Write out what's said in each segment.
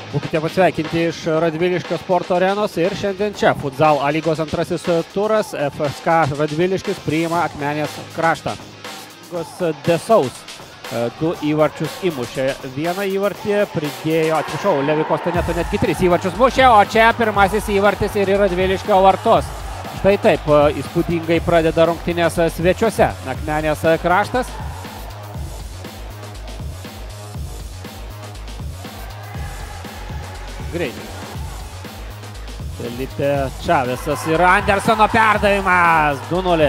Būkite pasveikinti iš Radviliškio sporto arenos ir šiandien čia futsal A lygos antrasis turas. FSK Radviliškis priima Akmenės kraštą. Desaus 2 įvarčius įmušė. Vieną įvartį pridėjo, Levi Kostaneto netgi 3 įvarčius mušė, o čia pirmasis įvartis ir į Radviliškio vartus. Štai taip įspūdingai pradeda rungtynės svečiuose Akmenės kraštas. Greitai. Felipe Čavesas ir Andersono perdavimas. 2-0.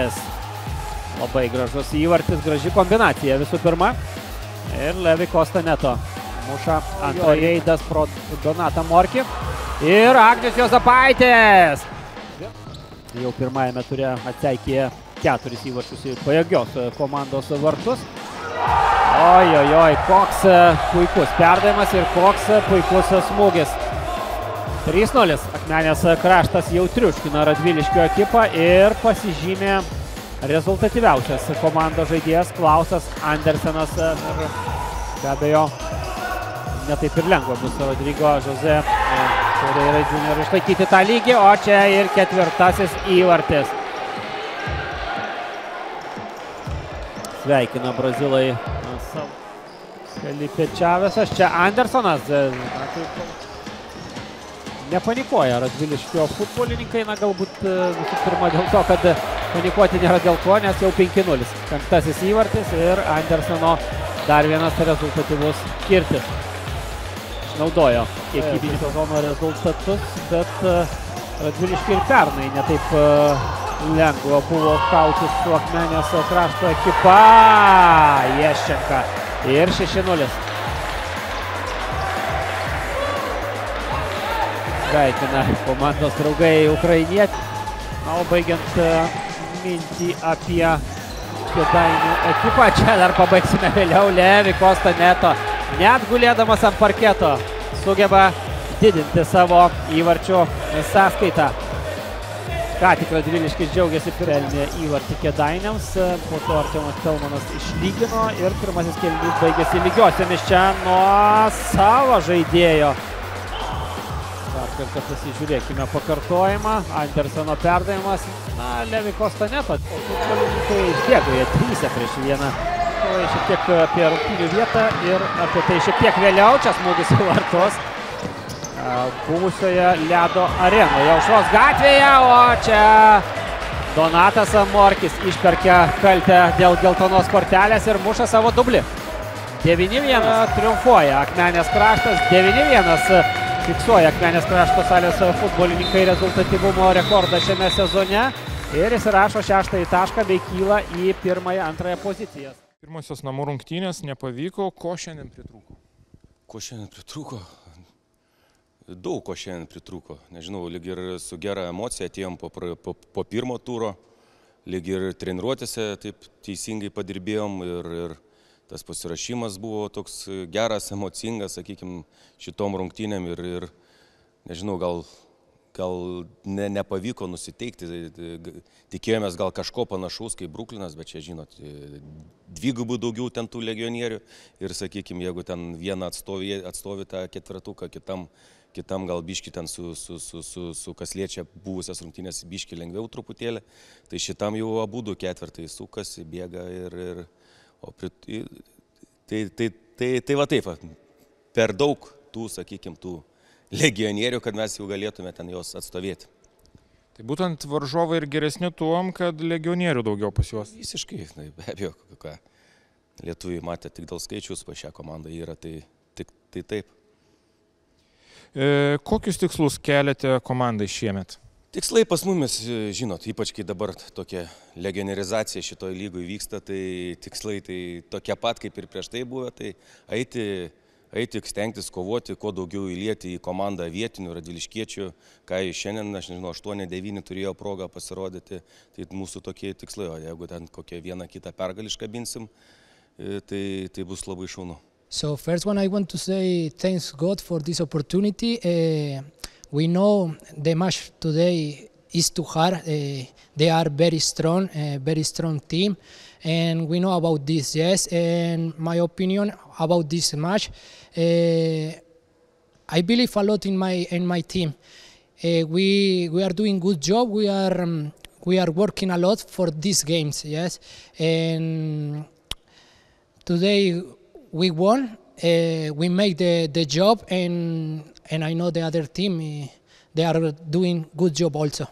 Labai gražus įvartis, graži kombinacija visų pirma. Ir Levi Kostaneto muša antroji eidas pro Donatą Morkį. Ir Agnius Juozapaitis. Jau pirmajame ture atseikė 4 įvarčius į pajėgios komandos vartus. Oi, koks puikus perdavimas ir koks puikus smūgis. 3-0. Akmenės kraštas jau triuškina Radviliškio ekipą ir pasižymė rezultatyviausias komandos žaidėjas Klausas Andersenas. Ir be abejo, netaip ir lengva bus Rodrigo Žozė Ferreira Junior išlaikyti tą lygį, o čia ir 4. įvartis. Sveikina brazilai Felipe Čavesas, čia Andersonas. Nepanikuoja Radviliškio futbolininkai, galbūt visų pirma dėl to, kad panikuoti nėra dėl ko, nes jau 5-0. 5. įvartis ir Andersono dar vienas rezultatyvus kirtis. Išnaudojo kiekybinį sezono rezultatus, bet Radviliškiai ir pernai netaip lengva buvo kautis su Akmenės krašto ekipa. Ješčenka ir 6-0. Sveikina komandos draugai ukrainietį. O baigiant mintį apie Kėdainių ekipą, čia dar pabaigsime vėliau. Levi Kostaneto, net gulėdamas ant parketo, sugeba didinti savo įvarčių sąskaitą. Ką tik Radviliškis džiaugiasi pelnė įvartį Kėdainiams, po to Artiomas Pelmanas išlygino ir pirmasis kėlinys baigėsi lygiosiamis čia nuo savo žaidėjo. Dar kartą pasižiūrėkime pakartojimą. Andersono perdavimas. Levi Kostaneto. Futbolininkai išbėgo, jie 3-1. Šiek tiek apie rungtynių vietą ir apie tai šiek tiek vėliau. Čia smūgis į vartus. Buvusioje ledo arenoje Aušros gatvėje, o čia Donatas Morkis išperkia kaltę dėl geltonos kortelės ir muša savo dublį. 9-1 triumfuoja Akmenės kraštas. 9-1 fiksuoja Akmenės krašto salės futbolininkai rezultatyvumo rekordą šiame sezone ir įsirašo 6. tašką bei kyla į 1.-2. pozicijas. Pirmosios namų rungtynės nepavyko. Ko šiandien pritrūko? Ko šiandien pritrūko? Daug ko šiandien pritrūko. Nežinau, lyg ir su gera emocija atėjom po pirmo turo, lyg ir treniruotėse taip teisingai padirbėjom ir tas pasirašymas buvo toks geras, emocingas, sakykime, šitom rungtynėm ir nežinau, gal nepavyko nusiteikti. Tikėjomės gal kažko panašaus kaip Bruklinas, bet čia, žinot, dvigubai daugiau ten tų legionierių ir, sakykime, jeigu ten vieną atstovi tą ketvertuką, kitam gal biški ten su kas liečia buvusias rungtynės biški lengviau truputėlį, tai šitam jau abudu ketvertai sukasi, bėga ir tai va taip, per daug tų, sakykime, tų legionierių, kad mes jau galėtume ten jos atstovėti. Tai būtent varžovai ir geresni tuom, kad legionierių daugiau pas juos. Visiškai, be abejo, ką lietuviai matė tik dėl skaičius, pa šią komandą yra, tai taip. Kokius tikslus keliate komandai šiemet? Tikslai pas mumis, žinot, ypač kai dabar tokia legionierizacija šitoj lygoj vyksta, tai tikslai tai tokie pat kaip ir prieš tai buvo, tai eiti stengtis kovoti, kuo daugiau įlieti į komandą vietinių radviliškiečių, ką šiandien, aš nežinau, 8-9 turėjo progą pasirodyti, tai mūsų tokie tikslai, o jeigu ten kokią vieną kitą pergalį iškabinsim, tai bus labai šaunu. So first one I want to say thanks God for this opportunity. We know the match today is too hard. They are very strong team, and we know about this. Yes, and my opinion about this match, I believe a lot in my team. We are doing good job. We are working a lot for these games. Yes, and today we won. We made the job, and I know the other team they are doing good job also.